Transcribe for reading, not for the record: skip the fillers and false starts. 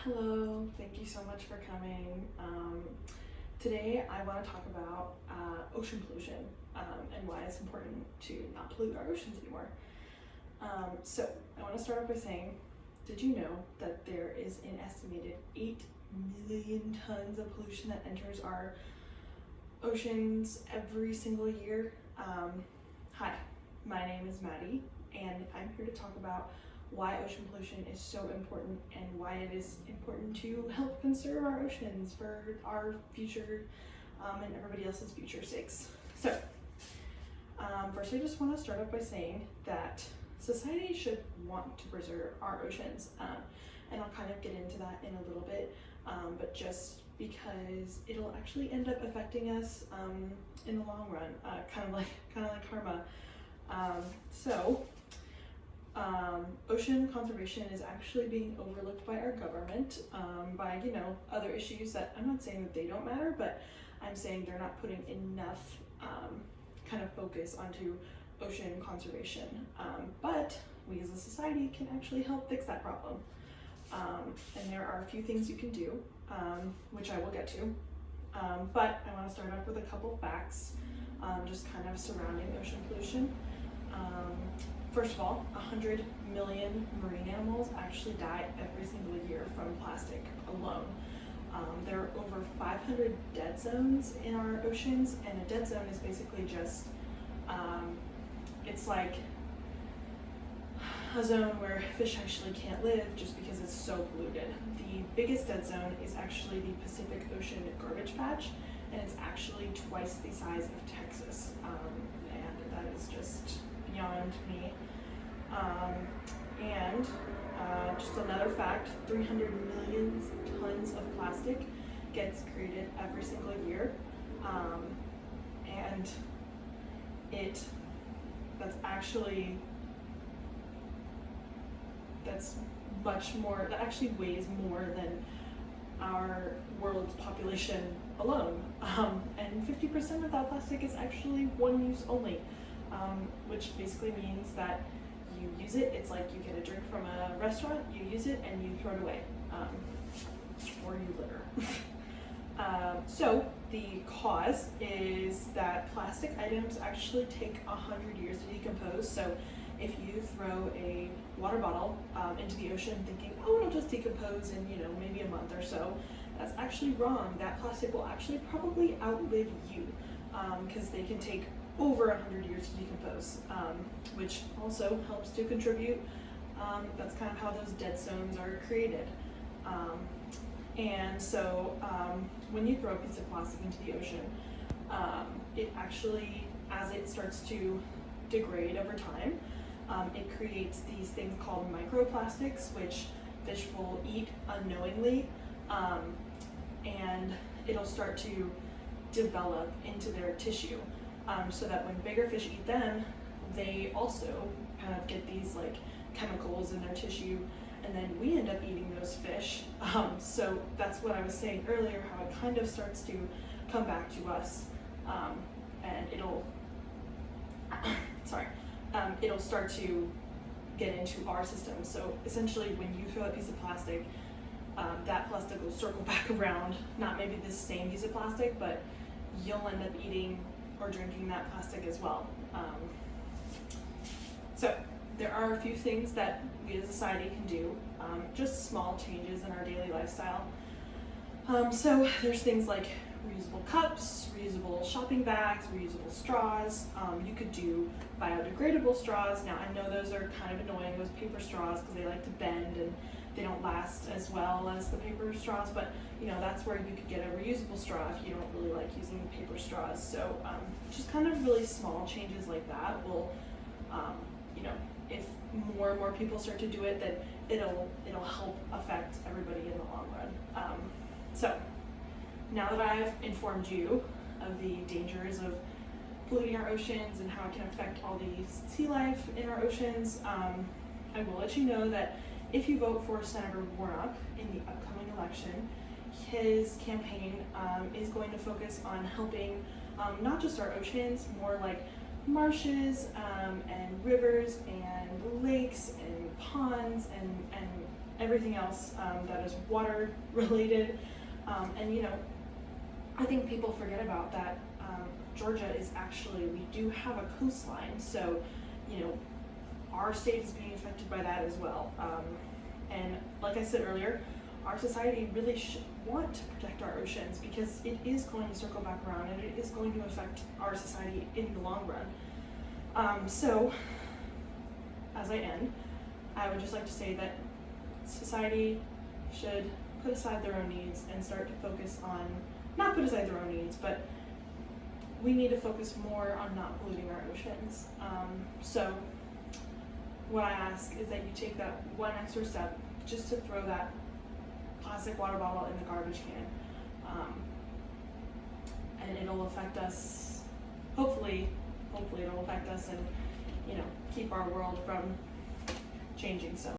Hello, thank you so much for coming. Today I want to talk about ocean pollution and why it's important to not pollute our oceans anymore. So I want to start off by saying, did you know that there is an estimated 8 million tons of pollution that enters our oceans every single year? Hi, my name is Maddie, and I'm here to talk about why ocean pollution is so important and why it is important to help conserve our oceans for our future and everybody else's future sakes. So, first I just want to start off by saying that society should want to preserve our oceans, and I'll kind of get into that in a little bit, but just because it'll actually end up affecting us in the long run, kind of like karma. Ocean conservation is actually being overlooked by our government, by other issues that I'm not saying that they don't matter, but I'm saying they're not putting enough kind of focus onto ocean conservation. But we as a society can actually help fix that problem. And there are a few things you can do, which I will get to. But I want to start off with a couple facts, just kind of surrounding ocean pollution. First of all, 100 million marine animals actually die every single year from plastic alone. There are over 500 dead zones in our oceans, and a dead zone is basically just, it's like a zone where fish actually can't live just because it's so polluted. The biggest dead zone is actually the Pacific Ocean garbage patch, and it's actually twice the size of Texas, and that is just beyond me. Just another fact, 300 million tons of plastic gets created every single year, and that's much more, that actually weighs more than our world's population alone, and 50% of that plastic is actually one use only, which basically means that you use it, it's like you get a drink from a restaurant, you use it and you throw it away, or you litter. So the cause is that plastic items actually take 100 years to decompose. So if you throw a water bottle into the ocean thinking, oh, it'll just decompose in maybe a month or so, that's actually wrong. That plastic will actually probably outlive you, because they can take over 100 years to decompose, which also helps to contribute. That's kind of how those dead zones are created. And so when you throw a piece of plastic into the ocean, it actually, as it starts to degrade over time, it creates these things called microplastics, which fish will eat unknowingly, and it'll start to develop into their tissue. So that when bigger fish eat them, they also kind of get these like chemicals in their tissue, and then we end up eating those fish. So that's what I was saying earlier, how it kind of starts to come back to us, and it'll start to get into our system. So essentially, when you throw a piece of plastic, that plastic will circle back around, not maybe the same piece of plastic, but you'll end up eating or drinking that plastic as well. So there are a few things that we as a society can do, just small changes in our daily lifestyle. So there's things like reusable cups, reusable shopping bags, reusable straws. You could do biodegradable straws. Now I know those are kind of annoying, those paper straws, because they like to bend and they don't last as well as the paper straws, but that's where you could get a reusable straw if you don't really like using the paper straws. So just kind of really small changes like that will, if more and more people start to do it, then it'll help affect everybody in the long run. So now that I've informed you of the dangers of polluting our oceans and how it can affect all the sea life in our oceans, I will let you know that if you vote for Senator Warnock in the upcoming election, his campaign is going to focus on helping not just our oceans, more like marshes and rivers and lakes and ponds and everything else that is water related. And you know, I think people forget about that. Georgia is actually, we do have a coastline, so you know, our state is being affected by that as well. And like I said earlier, our society really should want to protect our oceans because it is going to circle back around and it is going to affect our society in the long run. So, as I end, I would just like to say that society should put aside their own needs and start to focus on, not put aside their own needs, but we need to focus more on not polluting our oceans. So what I ask is that you take that one extra step just to throw that plastic water bottle in the garbage can. And it'll affect us, hopefully it'll affect us and, you know, keep our world from changing. So